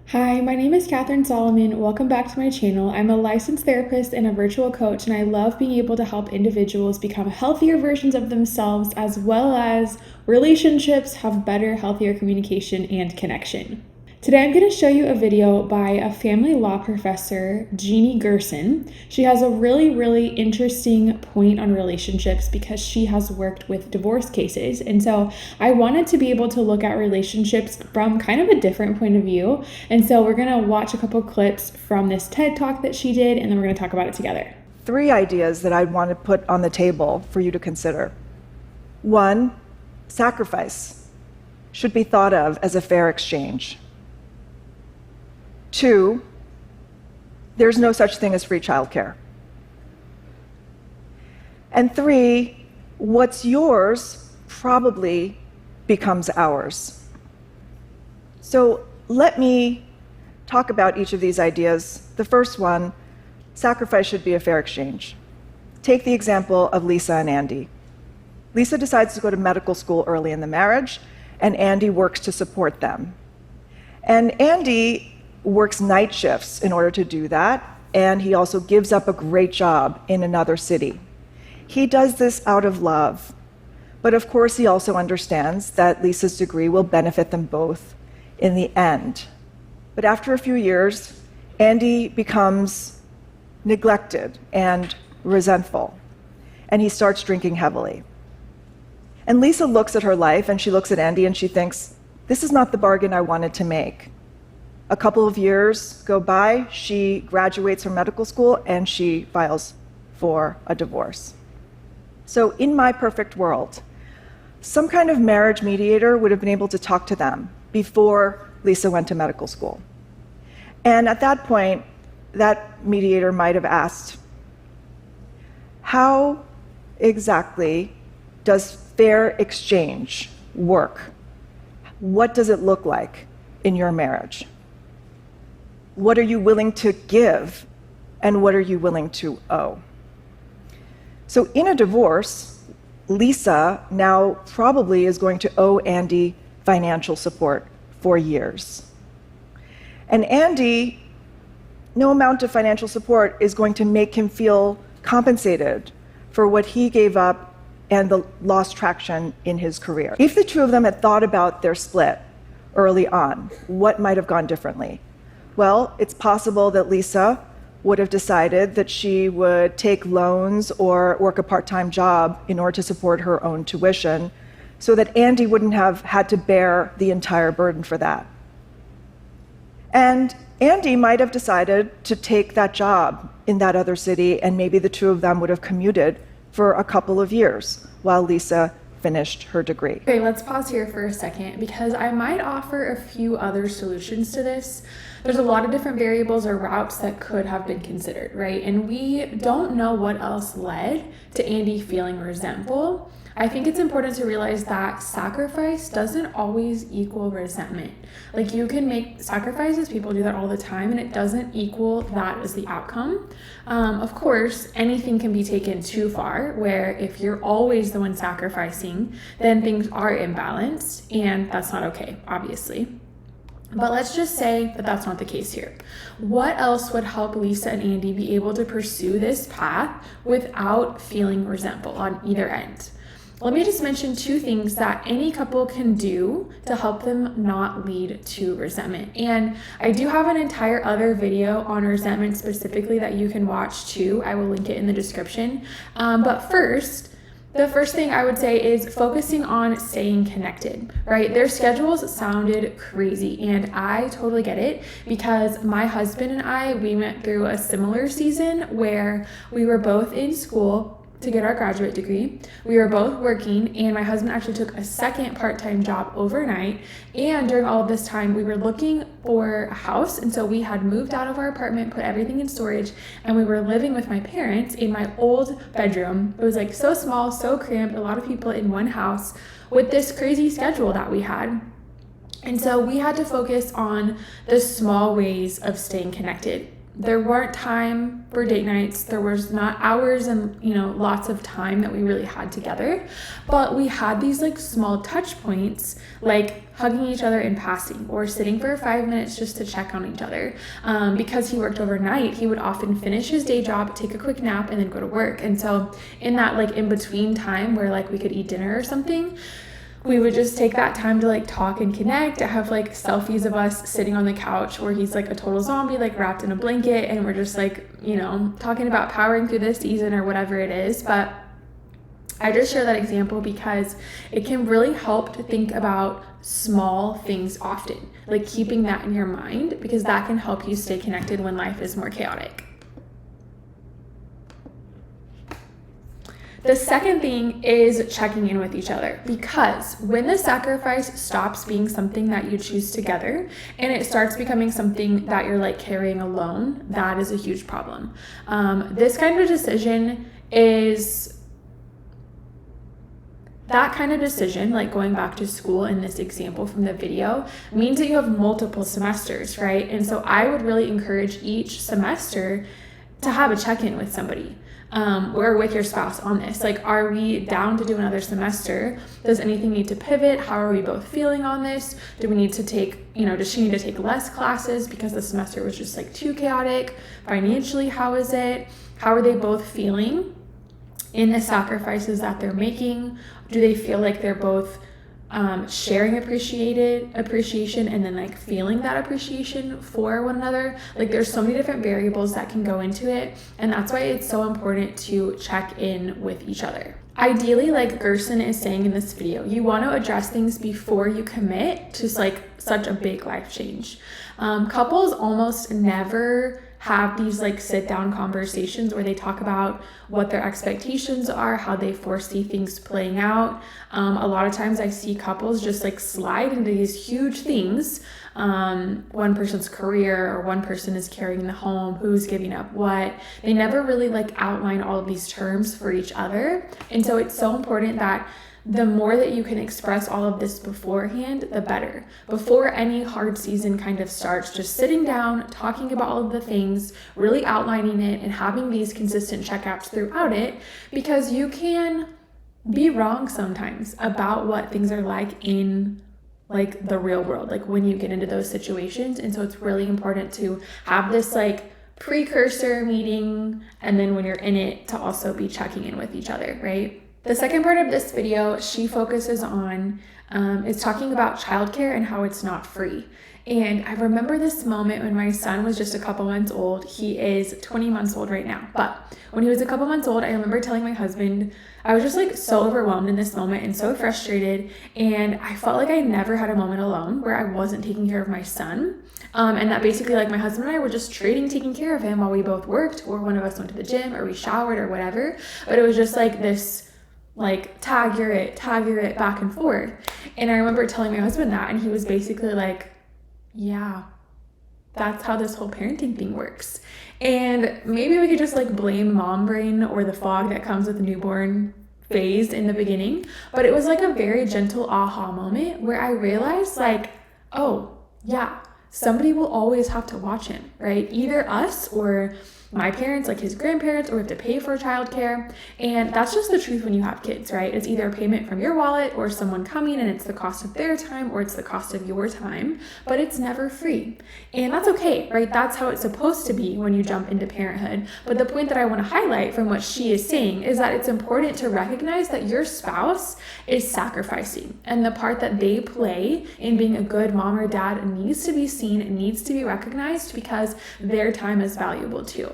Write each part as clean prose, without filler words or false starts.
Hi, my name is Catherine Solomon. Welcome back to my channel. I'm a licensed therapist and a virtual coach, and I love being able to help individuals become healthier versions of themselves, as well as relationships have better, healthier communication and connection. Today I'm going to show you a video by a family law professor, Jeannie Gersen. She has a really interesting point on relationships because she has worked with divorce cases. And so I wanted to be able to look at relationships from kind of a different point of view. And so we're going to watch a couple clips from this TED Talk that she did, and then we're going to talk about it together. 3 ideas that I'd want to put on the table for you to consider. 1, sacrifice should be thought of as a fair exchange. 2, there's no such thing as free childcare. And 3, what's yours probably becomes ours. So let me talk about each of these ideas. The first one, sacrifice should be a fair exchange. Take the example of Lisa and Andy. Lisa decides to go to medical school early in the marriage, and Andy works to support them. And Andy works night shifts in order to do that, and he also gives up a great job in another city. He does this out of love, but of course he also understands that Lisa's degree will benefit them both in the end. But after a few years, Andy becomes neglected and resentful, and he starts drinking heavily. And Lisa looks at her life, and she looks at Andy, and she thinks, this is not the bargain I wanted to make. A couple of years go by, she graduates from medical school, and she files for a divorce. So in my perfect world, some kind of marriage mediator would have been able to talk to them before Lisa went to medical school. And at that point, that mediator might have asked, how exactly does fair exchange work? What does it look like in your marriage? What are you willing to give, and what are you willing to owe? So in a divorce, Lisa now probably is going to owe Andy financial support for years. And Andy, no amount of financial support is going to make him feel compensated for what he gave up and the lost traction in his career. If the two of them had thought about their split early on, what might have gone differently? Well, it's possible that Lisa would have decided that she would take loans or work a part-time job in order to support her own tuition, so that Andy wouldn't have had to bear the entire burden for that. And Andy might have decided to take that job in that other city, and maybe the two of them would have commuted for a couple of years while Lisa finished her degree. Okay, let's pause here for a second because I might offer a few other solutions to this. There's a lot of different variables or routes that could have been considered, right? And we don't know what else led to Andy feeling resentful. I think it's important to realize that sacrifice doesn't always equal resentment. Like, you can make sacrifices, people do that all the time, and it doesn't equal that as the outcome. Of course, anything can be taken too far, where if you're always the one sacrificing, then things are imbalanced, and that's not okay, obviously. But let's just say that that's not the case here. What else would help Lisa and Andy be able to pursue this path without feeling resentful on either end? Let me just mention 2 things that any couple can do to help them not lead to resentment. And I do have an entire other video on resentment specifically that you can watch too. I will link it in the description. But first, the first thing I would say is focusing on staying connected, right? Their schedules sounded crazy, and I totally get it because my husband and I, we went through a similar season where we were both in school to get our graduate degree. We were both working, and my husband actually took a second part-time job overnight. And during all of this time, we were looking for a house. And so we had moved out of our apartment, put everything in storage, and we were living with my parents in my old bedroom. It was like so small, so cramped, a lot of people in one house with this crazy schedule that we had. And so we had to focus on the small ways of staying connected. There weren't time for date nights. There was not hours and, lots of time that we really had together. But we had these like small touch points, like hugging each other in passing or sitting for 5 minutes just to check on each other. Because he worked overnight, he would often finish his day job, take a quick nap, and then go to work. And so in that like in between time where like we could eat dinner or something, we would just take that time to like talk and connect. I have like selfies of us sitting on the couch where he's like a total zombie, like wrapped in a blanket, and we're just like, talking about powering through this season or whatever it is. But I just share that example because it can really help to think about small things often, like keeping that in your mind, because that can help you stay connected when life is more chaotic. The second thing is checking in with each other, because when the sacrifice stops being something that you choose together and it starts becoming something that you're like carrying alone, that is a huge problem. This kind of decision, like going back to school in this example from the video, means that you have multiple semesters, right? And so I would really encourage each semester to have a check-in with somebody. Or with your spouse on this. Like, are we down to do another semester? Does anything need to pivot? How are we both feeling on this? Do we need to take, does she need to take less classes because the semester was just like too chaotic? Financially, how is it? How are they both feeling in the sacrifices that they're making? Do they feel like they're both sharing appreciation and then like feeling that appreciation for one another? Like, there's so many different variables that can go into it, and that's why it's so important to check in with each other. Ideally, like Gersen is saying in this video, you want to address things before you commit to like such a big life change. Couples almost never have these like sit down conversations where they talk about what their expectations are, how they foresee things playing out. A lot of times I see couples just like slide into these huge things. One person's career, or one person is carrying the home, who's giving up what. They never really like outline all of these terms for each other. And so it's so important that the more that you can express all of this beforehand, the better. Before any hard season kind of starts, just sitting down, talking about all of the things, really outlining it, and having these consistent checkouts throughout it, because you can be wrong sometimes about what things are like in like the real world, like when you get into those situations. And so it's really important to have this like precursor meeting, and then when you're in it, to also be checking in with each other, right? The second part of this video she focuses on is talking about childcare and how it's not free. And I remember this moment when my son was just a couple months old. He is 20 months old right now. But when he was a couple months old, I remember telling my husband, I was just like so overwhelmed in this moment and so frustrated. And I felt like I never had a moment alone where I wasn't taking care of my son. And that basically like my husband and I were just trading taking care of him while we both worked, or one of us went to the gym, or we showered, or whatever. But it was just like this like tag you're it back and forth. And I remember telling my husband that, and he was basically like, yeah, that's how this whole parenting thing works. And maybe we could just like blame mom brain or the fog that comes with the newborn phase in the beginning, but it was like a very gentle aha moment where I realized like, oh yeah, somebody will always have to watch him, right? Either us or my parents, like his grandparents, or we have to pay for childcare. And that's just the truth when you have kids, right? It's either a payment from your wallet or someone coming, and it's the cost of their time, or it's the cost of your time, but it's never free. And that's okay, right? That's how it's supposed to be when you jump into parenthood. But the point that I want to highlight from what she is saying is that it's important to recognize that your spouse is sacrificing, and the part that they play in being a good mom or dad needs to be seen and needs to be recognized, because their time is valuable too.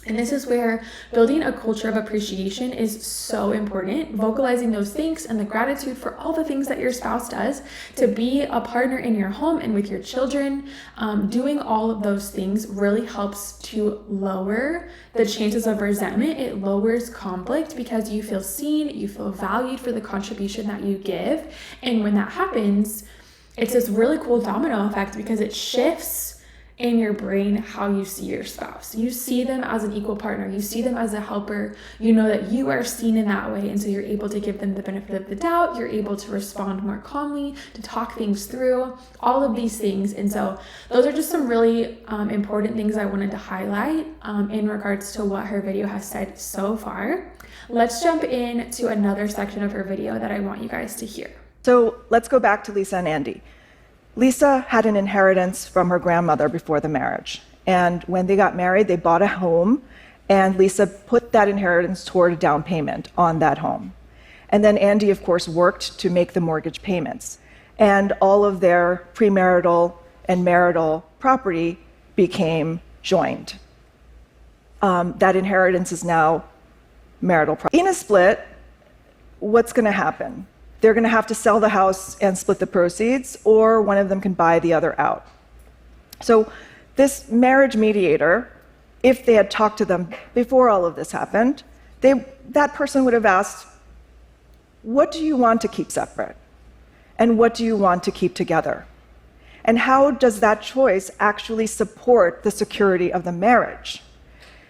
And this is where building a culture of appreciation is so important. Vocalizing those thanks and the gratitude for all the things that your spouse does to be a partner in your home and with your children. Doing all of those things really helps to lower the chances of resentment. It lowers conflict because you feel seen, you feel valued for the contribution that you give. And when that happens, it's this really cool domino effect, because it shifts in your brain how you see your spouse. You see them as an equal partner. You see them as a helper. You know that you are seen in that way. And so you're able to give them the benefit of the doubt. You're able to respond more calmly, to talk things through, all of these things. And so those are just some really important things I wanted to highlight in regards to what her video has said so far. Let's jump into another section of her video that I want you guys to hear. So let's go back to Lisa and Andy. Lisa had an inheritance from her grandmother before the marriage. And when they got married, they bought a home, and Lisa put that inheritance toward a down payment on that home. And then Andy, of course, worked to make the mortgage payments. And all of their premarital and marital property became joined. That inheritance is now marital property. In a split, what's going to happen? They're going to have to sell the house and split the proceeds, or one of them can buy the other out. So this marriage mediator, if they had talked to them before all of this happened, that person would have asked, what do you want to keep separate? And what do you want to keep together? And how does that choice actually support the security of the marriage?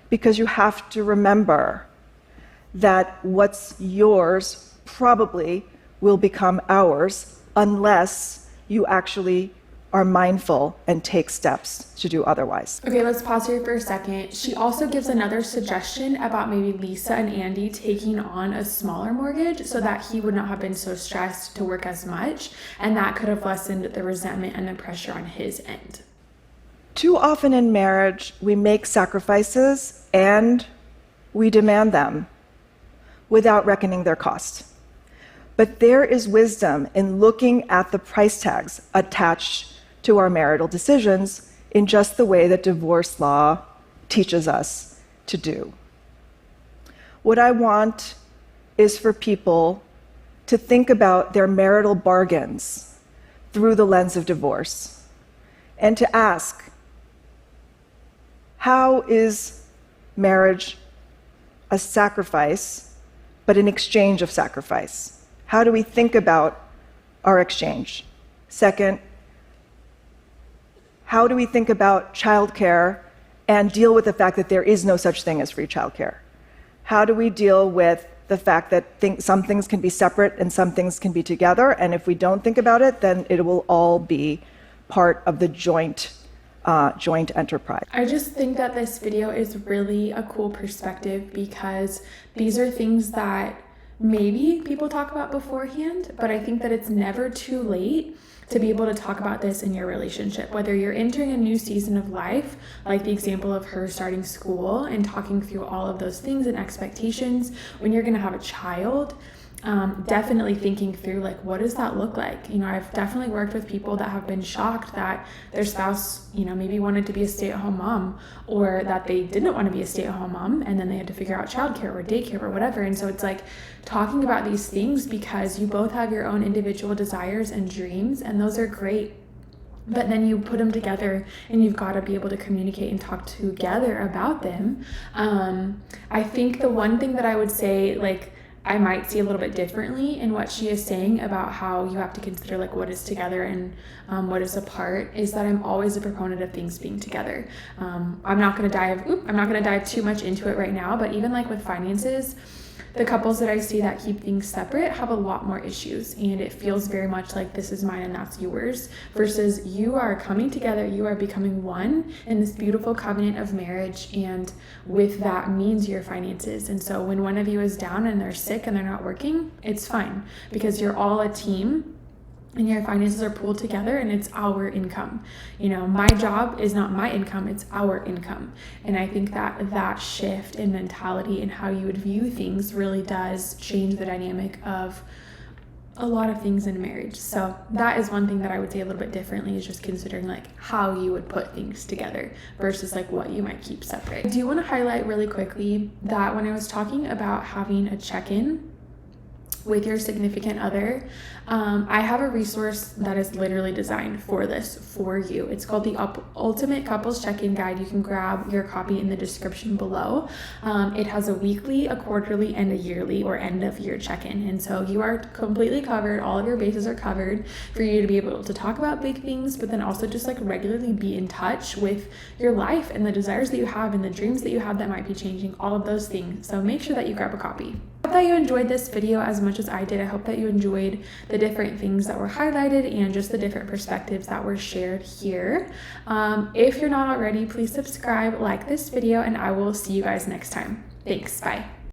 Because you have to remember that what's yours probably will become ours unless you actually are mindful and take steps to do otherwise. Okay, let's pause here for a second. She also gives another suggestion about maybe Lisa and Andy taking on a smaller mortgage so that he would not have been so stressed to work as much, and that could have lessened the resentment and the pressure on his end. Too often in marriage, we make sacrifices and we demand them without reckoning their cost. But there is wisdom in looking at the price tags attached to our marital decisions in just the way that divorce law teaches us to do. What I want is for people to think about their marital bargains through the lens of divorce and to ask, how is marriage a sacrifice, but an exchange of sacrifice? How do we think about our exchange? Second, how do we think about childcare and deal with the fact that there is no such thing as free childcare? How do we deal with the fact that some things can be separate and some things can be together? And if we don't think about it, then it will all be part of the joint enterprise. I just think that this video is really a cool perspective because these are things that maybe people talk about beforehand, but I think that it's never too late to be able to talk about this in your relationship, whether you're entering a new season of life, like the example of her starting school and talking through all of those things and expectations, when you're going to have a child, definitely thinking through, like, what does that look like? You know, I've definitely worked with people that have been shocked that their spouse, you know, maybe wanted to be a stay-at-home mom, or that they didn't want to be a stay-at-home mom, and then they had to figure out childcare or daycare or whatever. And so it's like talking about these things because you both have your own individual desires and dreams, and those are great. But then you put them together and you've got to be able to communicate and talk together about them. I think the one thing that I would say, like, I might see a little bit differently in what she is saying about how you have to consider, like, what is together and what is apart, is that I'm always a proponent of things being together. I'm not going to dive too much into it right now, but even like with finances, the couples that I see that keep things separate have a lot more issues, and it feels very much like this is mine and that's yours, versus you are coming together, you are becoming one in this beautiful covenant of marriage, and with that means your finances. And so when one of you is down and they're sick and they're not working, it's fine because you're all a team and your finances are pooled together and it's our income. You know, my job is not my income, it's our income. And I think that that shift in mentality and how you would view things really does change the dynamic of a lot of things in marriage. So that is one thing that I would say a little bit differently, is just considering like how you would put things together versus like what you might keep separate. I do want to highlight really quickly that when I was talking about having a check-in with your significant other, I have a resource that is literally designed for this for you. It's called the Ultimate Couples Check-In Guide. You can grab your copy in the description below. It has a weekly, a quarterly, and a yearly or end of year check-in. And so you are completely covered. All of your bases are covered for you to be able to talk about big things, but then also just like regularly be in touch with your life and the desires that you have and the dreams that you have that might be changing, all of those things. So make sure that you grab a copy. I hope that you enjoyed this video as much as I did. I hope that you enjoyed the different things that were highlighted and just the different perspectives that were shared here. If you're not already, please subscribe, like this video, and I will see you guys next time. Thanks. Bye.